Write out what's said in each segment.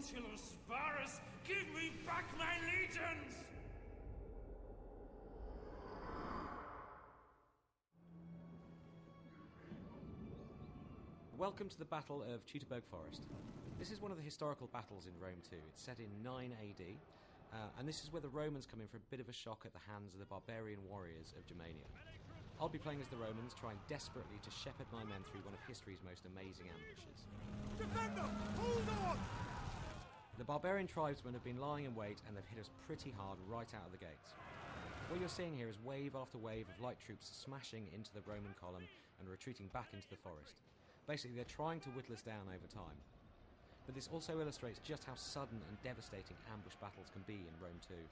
Nautilus Sparus, give me back my legions! Welcome to the Battle of Teutoburg Forest. This is one of the historical battles in Rome too. It's set in 9 AD, and this is where the Romans come in for a bit of a shock at the hands of the barbarian warriors of Germania. I'll be playing as the Romans, trying desperately to shepherd my men through one of history's most amazing ambushes. Defend them! Hold on! The barbarian tribesmen have been lying in wait and they've hit us pretty hard right out of the gates. What you're seeing here is wave after wave of light troops smashing into the Roman column and retreating back into the forest. Basically, they're trying to whittle us down over time. But this also illustrates just how sudden and devastating ambush battles can be in Rome too.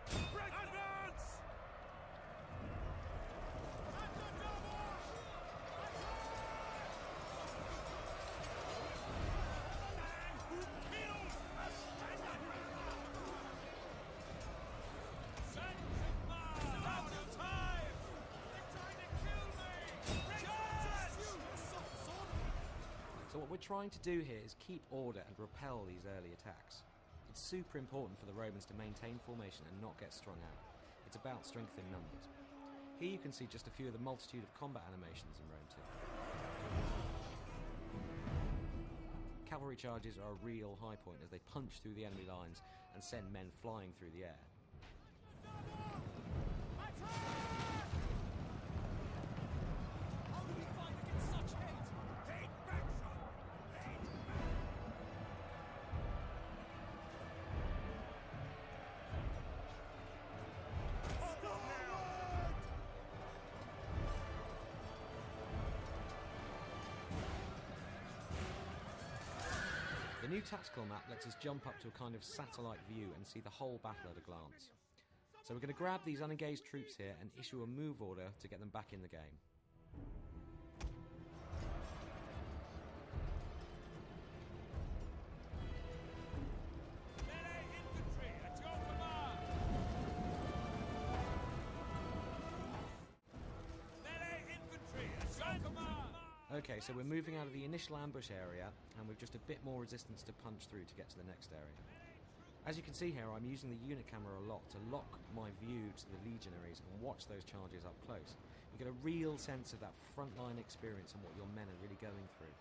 Advance! So what we're trying to do here is keep order and repel these early attacks. It's super important for the Romans to maintain formation and not get strung out. It's about strength in numbers. Here you can see just a few of the multitude of combat animations in Rome too. Cavalry charges are a real high point as they punch through the enemy lines and send men flying through the air. The new tactical map lets us jump up to a kind of satellite view and see the whole battle at a glance. So we're going to grab these unengaged troops here and issue a move order to get them back in the game. Melee infantry at your command! Melee infantry at your command! Okay, so we're moving out of the initial ambush area and we've just a bit more resistance to punch through to get to the next area. As you can see here, I'm using the unit camera a lot to lock my view to the legionaries and watch those charges up close. You get a real sense of that frontline experience and what your men are really going through.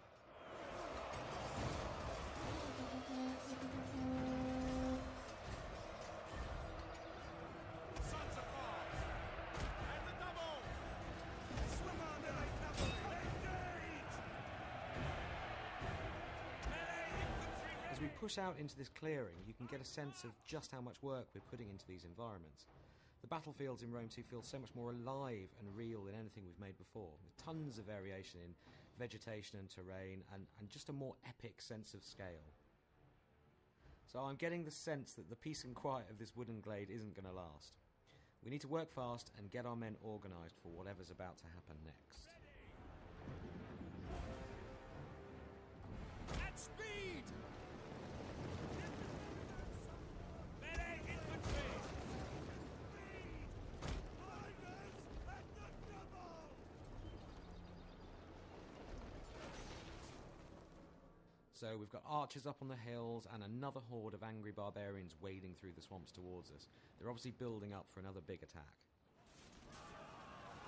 As we push out into this clearing, you can get a sense of just how much work we're putting into these environments. The battlefields in Rome 2 feel so much more alive and real than anything we've made before, with tons of variation in vegetation and terrain, and just a more epic sense of scale. So I'm getting the sense that the peace and quiet of this wooden glade isn't going to last. We need to work fast and get our men organised for whatever's about to happen next. At speed! Melee infantry! Riders at the double! So we've got archers up on the hills and another horde of angry barbarians wading through the swamps towards us. They're obviously building up for another big attack.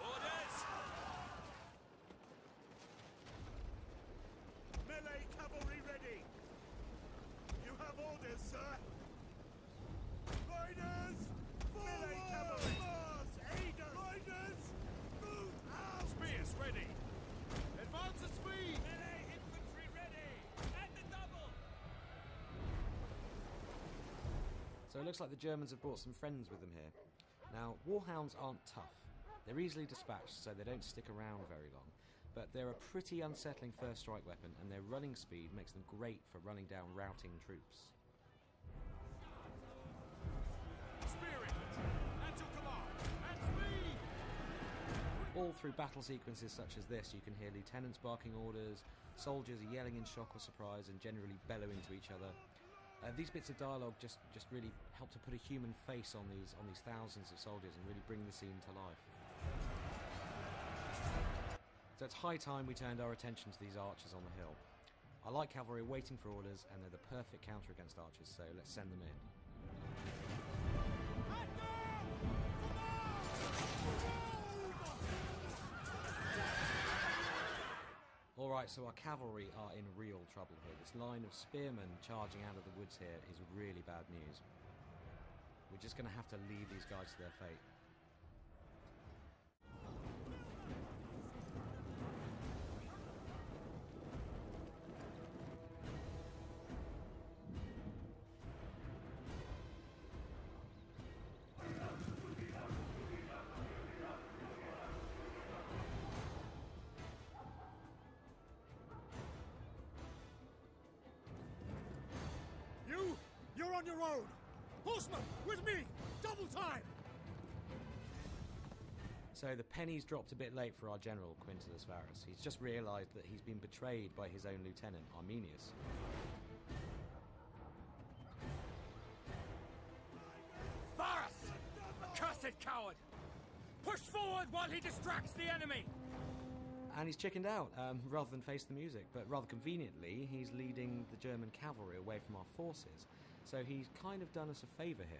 Orders! Melee cavalry ready! You have orders, sir! Riders! Melee cavalry! Mars! Aiders! Riders! Move out! Spears ready! Advance at speed! Melee infantry ready! At the double! So it looks like the Germans have brought some friends with them here. Now, warhounds aren't tough. They're easily dispatched, so they don't stick around very long. But they're a pretty unsettling first strike weapon, and their running speed makes them great for running down routing troops. Spirit! At your command! At speed! All through battle sequences such as this, you can hear lieutenants barking orders, soldiers are yelling in shock or surprise and generally bellowing to each other. These bits of dialogue just really help to put a human face on these thousands of soldiers and really bring the scene to life. So it's high time we turned our attention to these archers on the hill. I like cavalry waiting for orders, and they're the perfect counter against archers, so let's send them in. Alright, so our cavalry are in real trouble here. This line of spearmen charging out of the woods here is really bad news. We're just going to have to leave these guys to their fate. You're on your own! Horsemen, with me! Double time! So the penny's dropped a bit late for our general, Quintus Varus. He's just realised that he's been betrayed by his own lieutenant, Arminius. Varus! Accursed coward! Push forward while he distracts the enemy! And he's chickened out, rather than face the music. But rather conveniently, he's leading the German cavalry away from our forces. So he's kind of done us a favour here.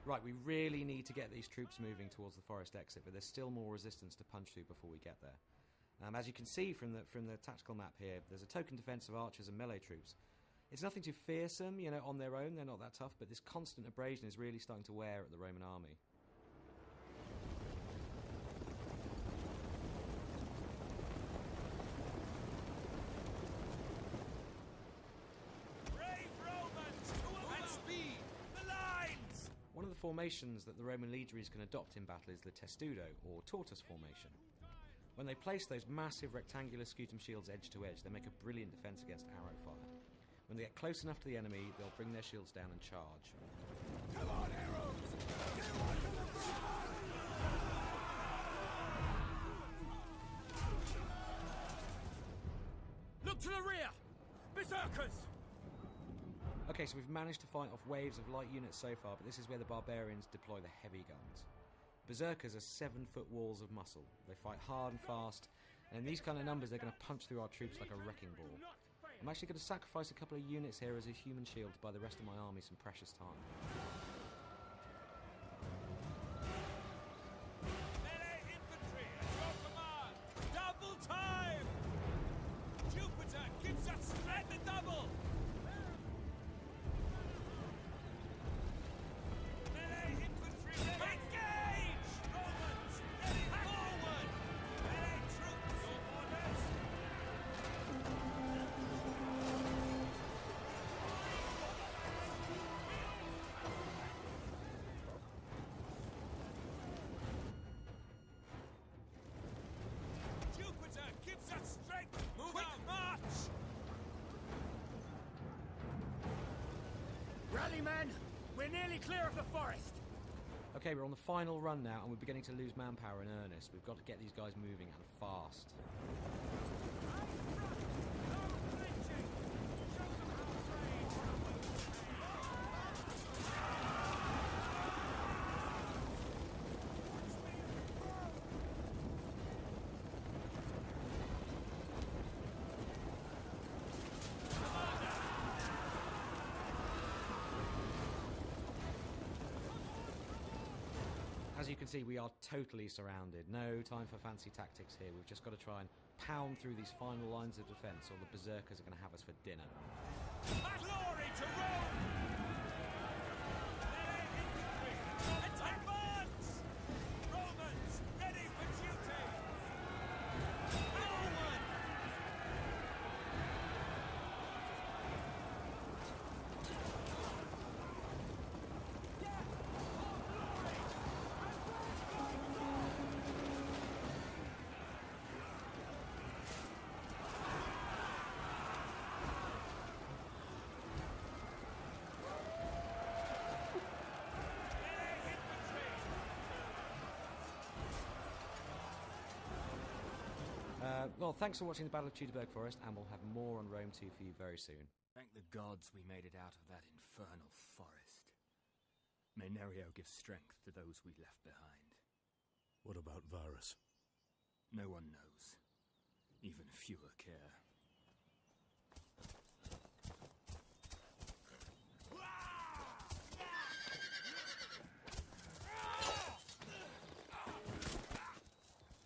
Right, we really need to get these troops moving towards the forest exit, but there's still more resistance to punch through before we get there. As you can see from the tactical map here, there's a token defence of archers and melee troops. It's nothing too fearsome, you know, on their own, they're not that tough, but this constant abrasion is really starting to wear at the Roman army. One of the formations that the Roman legionaries can adopt in battle is the testudo, or tortoise formation. When they place those massive rectangular scutum shields edge to edge, they make a brilliant defence against arrow fire. When they get close enough to the enemy, they'll bring their shields down and charge. Come on, arrows! Get on to the front! Look to the rear! Berserkers! Okay, so we've managed to fight off waves of light units so far, but this is where the barbarians deploy the heavy guns. Berserkers are 7-foot walls of muscle. They fight hard and fast, and in these kind of numbers they're going to punch through our troops like a wrecking ball. I'm actually going to sacrifice a couple of units here as a human shield to buy the rest of my army some precious time. Melee infantry at your command! Double time! Jupiter gives us strength and double! Melee infantry ready! Engage! Romans, ready forward! Melee troops, your orders! Jupiter gives us strength! Move quick out. March! Rally, men! We're nearly clear of the forest! Okay, we're on the final run now, and we're beginning to lose manpower in earnest. We've got to get these guys moving, and fast. As you can see, we are totally surrounded. No time for fancy tactics here. We've just got to try and pound through these final lines of defence, or the berserkers are going to have us for dinner. Glory to Rome! Melee infantry! Advance! Romans, ready for duty! Forward! Well, thanks for watching the Battle of Teutoburg Forest, and we'll have more on Rome 2 for you very soon. Thank the gods we made it out of that infernal forest. May Nerio give strength to those we left behind. What about Varus? No one knows. Even fewer care.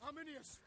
Arminius!